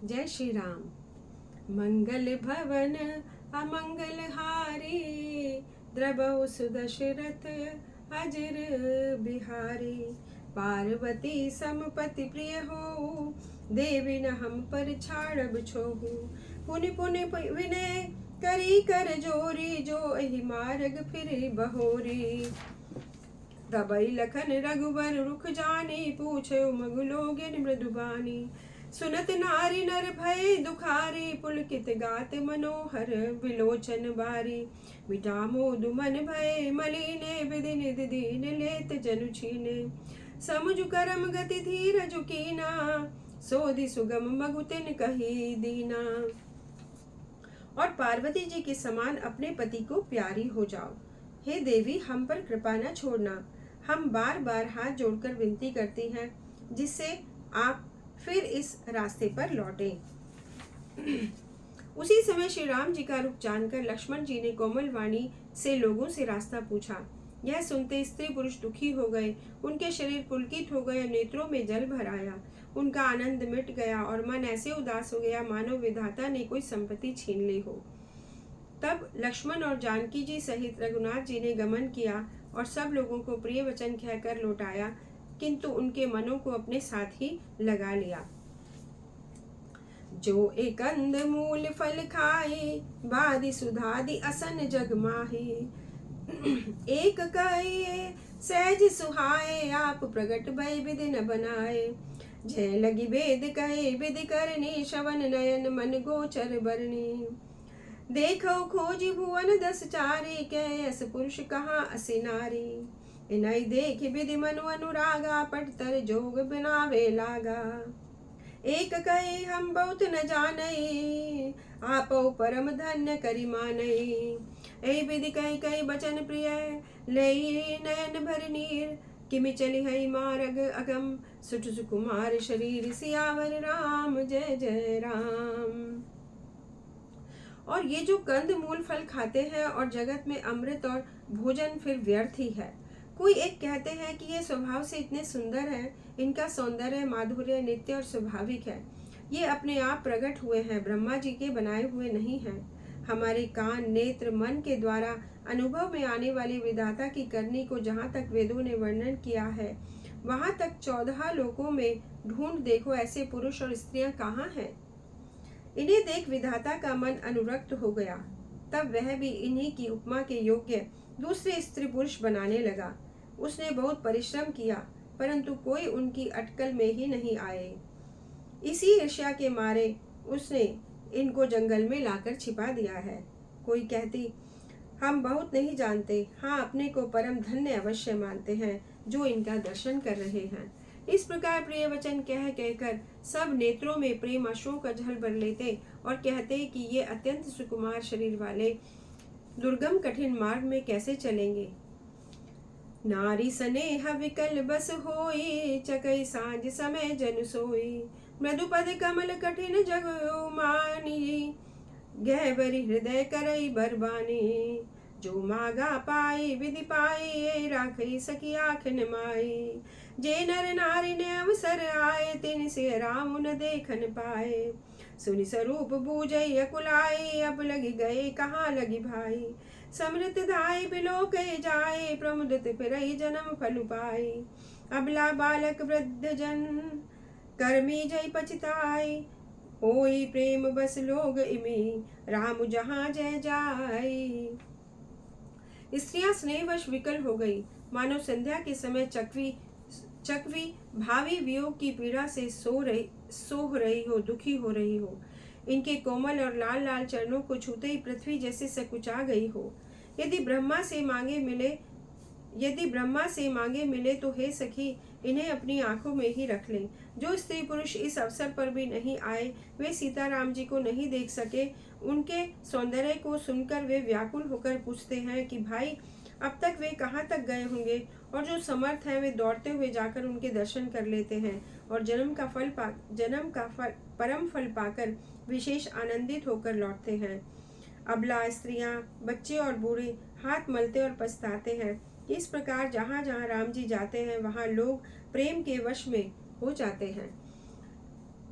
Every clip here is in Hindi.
जय श्री राम। मंगल भवन अमंगल हारी, द्रवहु सुदशरथ अजर बिहारी। पार्वती समपति प्रिय हो, देवी न हम पर छाड़ब छोहु। पुनि पुनि विनय करी कर जोरी, जो एहि मार्ग फिर बहोरी। तबई लखन रघुबर रुख जानी, पूछो मगुलोगिन मृदुबानी। सुनत नारी नर भय दुखारी, पुलकित गात मनोहर विलोचन बारी। मिटा मोदु मन भय मलिने, विधि निधि दीन लेत जनु छीने। समुझ करम गति धीरज कीना, सोधि सुगम मगुतिन कही दीना। और पार्वती जी के समान अपने पति को प्यारी हो जाओ। हे देवी, हम पर कृपा न छोड़ना। हम बार बार हाथ जोड़कर विनती करती हैं, जिससे आप फिर इस रास्ते पर लौटें। उसी समय श्री राम जी का रूप जानकर लक्ष्मण जी ने कोमल वाणी से लोगों से रास्ता पूछा। यह सुनते स्त्री पुरुष दुखी हो गए, उनके शरीर पुलकित हो गए, नेत्रों में जल भर आया। उनका आनंद मिट गया और मन ऐसे उदास हो गया मानो विधाता ने कोई संपत्ति छीन ली हो। तब लक्ष्मण और जानकी जी सहित रघुनाथ जी ने गमन किया और सब लोगों को प्रिय वचन कहकर लौटाया, किंतु उनके मनों को अपने साथ ही लगा लिया। जो एक कंद मूल फल खाए, बादि सुधादि असन जग माही। एक कहिए सहज सुहाए, आप प्रगट भय विधि न बनाए। जय लगी वेद कहे विधि करनी, श्रवण नयन मन गोचर बरनी। देखो खोजी भुवन दस चारी, कैस पुरुष कहाँ असी नारी। इनई देख विधि मनु अनुरागा, पटतर जोग बनावे लागा। एक कहे हम बहुत न जानई, आपो परम धन्य करि मानई। ऐ विधि कही कही बचन प्रिय, लई नयन भर नीर। किमि चली हई मार्ग अगम, सुठ सुकुमार शरीर। सियावर राम जय जय राम। और ये जो कंद मूल फल खाते हैं और जगत में अमृत और भोजन फिर व्यर्थ ही है। कोई एक कहते हैं कि ये स्वभाव से इतने सुंदर हैं, इनका सौंदर्य माधुर्य नित्य और स्वाभाविक है। ये अपने आप प्रकट हुए हैं, ब्रह्मा जी के बनाए हुए नहीं हैं। हमारे कान नेत्र मन के द्वारा अनुभव में आने वाली विधाता की करनी को जहाँ तक वेदों ने वर्णन किया है, वहाँ तक 14 लोकों में ढूंढ देखो ऐसे पुरुष और स्त्रियां कहाँ हैं। इन्हें देख विधाता का मन अनुरक्त हो गया। तब वह भी इन्हीं की उपमा के योग्य दूसरे स्त्री पुरुष बनाने लगा। उसने बहुत परिश्रम किया, परंतु कोई उनकी अटकल में ही नहीं आए। इसी ईर्ष्या के मारे उसने इनको जंगल में लाकर छिपा दिया है। कोई कहती, हम बहुत नहीं जानते, हाँ अपने को परम धन्य अवश्य मानते हैं जो इनका दर्शन कर रहे हैं। इस प्रकार प्रिय वचन कह कहकर सब नेत्रों में प्रेम अश्रुओं का जल भर लेते और कहते कि ये अत्यंत सुकुमार शरीर वाले दुर्गम कठिन मार्ग में कैसे चलेंगे। नारी स्नेह विकल बस होई, चकई सांझ समय जन सोई। मृदुपद कमल कठिन जग मानी, गहबरी हृदय करई बरबानी। जो मागा पाई विधि पाई, राखई सकी आँख न माई। जे नर नारी ने अवसर आए, तिन से राम न देखन पाए। सुनि स्वरूप बूझई अकुलाई, अब लगी गए कहाँ लगी भाई। समृत धाई बिलो कहे जाए, प्रमुदित फिरई जन्म फल पाई। अबला बालक वृद्ध जन, कर्मी जय पछताई। होई प्रेम बस लोग इमी, राम जहाँ जय जाई। स्त्रियां स्नेहवश विकल हो गई, मानो संध्या के समय चकवी भावी वियोग की पीड़ा से सोह रही हो, दुखी हो रही हो। इनके कोमल और लाल लाल चरणों को छूते ही पृथ्वी जैसे सकुचा गई हो। यदि ब्रह्मा से मांगे मिले तो हे सखी, इन्हें अपनी आंखों में ही रख ले। जो स्त्री पुरुष इस अवसर पर भी नहीं आए, वे सीताराम जी को नहीं देख सके। उनके सौंदर्य को सुनकर वे व्याकुल होकर पूछते हैं कि भाई अब तक वे कहाँ तक गए होंगे। और जो समर्थ हैं वे दौड़ते हुए जाकर उनके दर्शन कर लेते हैं और जन्म का परम फल पाकर विशेष आनंदित होकर लौटते हैं। अबला स्त्रियां, बच्चे और बूढ़े हाथ मलते और पछताते हैं। इस प्रकार जहाँ जहाँ राम जी जाते हैं वहाँ लोग प्रेम के वश में हो जाते हैं।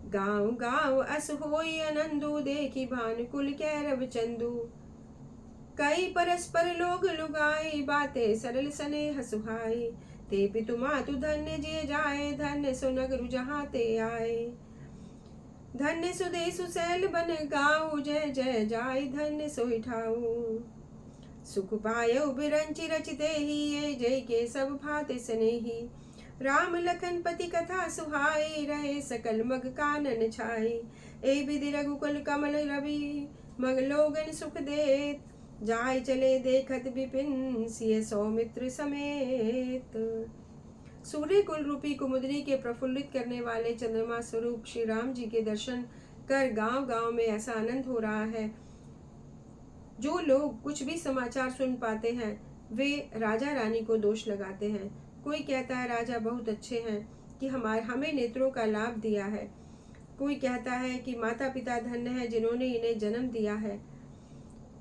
गाँव गाँव अस होई आनंदु, देखी भानुकुल कैरव चंदू। कई परस्पर लोग लुगाई, बातें सरल स्नेह सुहाई। ते पितु मातु धन्य जिय जाए, धन्य सो नगरु जहाँ ते आए। धन्य सुदेशु सैल बन गाऊ, जय जय जाय धन्य सोई ठाऊ। सुख पायउ बिरंचि रचिते ही, ये जय के सब भाते स्नेही। राम लखन पति कथा सुहाई, रहे सकल मग कानन छाई। ए विधि रघुकुल कमल रवि, मग लोगन सुख देत। जाय चले देखत विपिन, सिय सौमित्र समेत। सूर्य कुल रूपी कुमुदनी के प्रफुल्लित करने वाले चंद्रमा स्वरूप श्री राम जी के दर्शन कर गांव गांव में ऐसा आनंद हो रहा है। जो लोग कुछ भी समाचार सुन पाते हैं वे राजा रानी को दोष लगाते हैं। कोई कहता है राजा बहुत अच्छे हैं कि हमें नेत्रों का लाभ दिया है। कोई कहता है कि माता पिता धन्य है जिन्होंने इन्हें जन्म दिया है।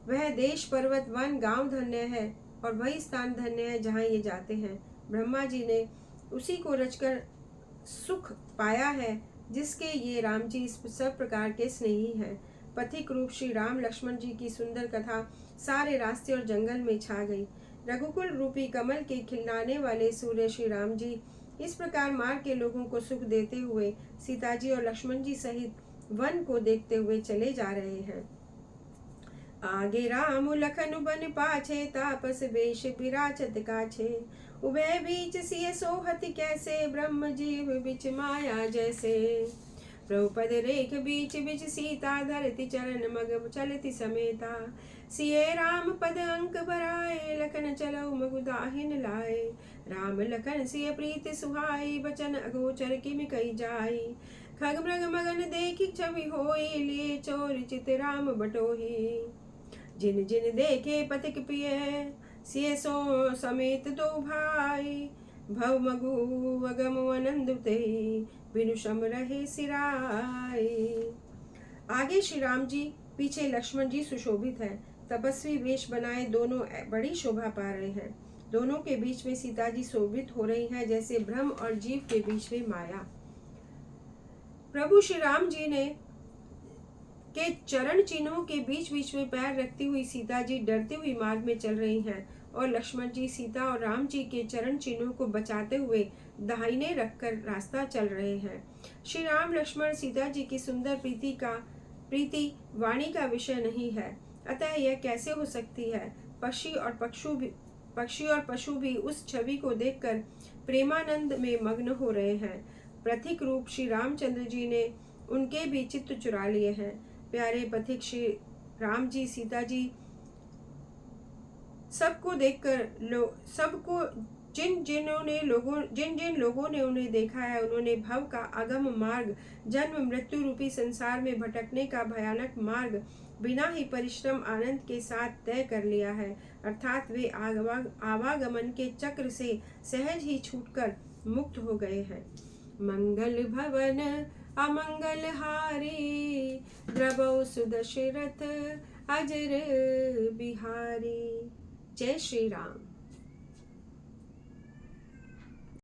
वह देश पर्वत वन गांव धन्य है और वही स्थान धन्य है जहाँ ये जाते हैं। ब्रह्मा जी ने उसी को रचकर सुख पाया है जिसके ये राम जी सब प्रकार के स्नेही हैं। पथिक रूप श्री राम लक्ष्मण जी की सुंदर कथा सारे रास्ते और जंगल में छा गई। रघुकुल रूपी कमल के खिलने वाले सूर्य श्री राम जी इस प्रकार मार्ग के लोगों को सुख देते हुए सीता जी और लक्ष्मण जी सहित वन को देखते हुए चले जा रहे हैं। आगे राम लखन बन पाछे, तापस वेश विराचत काछे। उभय बीच सिय सोहति कैसे, ब्रह्म जीव बिच माया जैसे। प्रभुपद रेख बीच बिच सीता, धरती चरण मग चलति समेता। सिय राम पद अंक बराए, लखन चलऊ मगु दाहिन लाए। राम लखन सिय प्रीति सुहाई, बचन अगोचर किमि कहि जाई। खग मृग मगन देखि छवि होई, लिए चोर चित राम बटोही। जिन जिन देखे पथिक पिय, सिय सो समेत दो भाई। भव मगु अगम आनंद तेहि, बिनु शम रहे सिराई। आगे श्री राम जी, पीछे लक्ष्मण जी सुशोभित हैं। तपस्वी वेश बनाए दोनों बड़ी शोभा पा रहे हैं। दोनों के बीच में सीता जी शोभित हो रही हैं जैसे ब्रह्म और जीव के बीच में माया। प्रभु श्री राम जी ने के चरण चिन्हों के बीच बीच में पैर रखती हुई सीता जी डरती हुई मार्ग में चल रही हैं और लक्ष्मण जी सीता और राम जी के चरण चिन्हों को बचाते हुए दाहिने रखकर रास्ता चल रहे हैं। श्री राम लक्ष्मण सीता जी की सुंदर प्रीति वाणी का विषय नहीं है, अतः यह कैसे हो सकती है। पक्षी और पशु भी उस छवि को देखकर प्रेमानंद में मग्न हो रहे हैं। प्रतीक रूप श्री रामचंद्र जी ने उनके भी चित्त चुरा लिए हैं। प्यारे पथिक श्री राम जी सीता जी सबको देखकर जिन जिन लोगों ने उन्हें देखा है उन्होंने भव का अगम मार्ग, जन्म मृत्यु रूपी संसार में भटकने का भयानक मार्ग बिना ही परिश्रम आनंद के साथ तय कर लिया है। अर्थात वे आवागमन के चक्र से सहज ही छूटकर मुक्त हो गए हैं। मंगल भवन अमंगल हारी, द्रवौ सुदशरथ अजर बिहारी। जय श्री राम।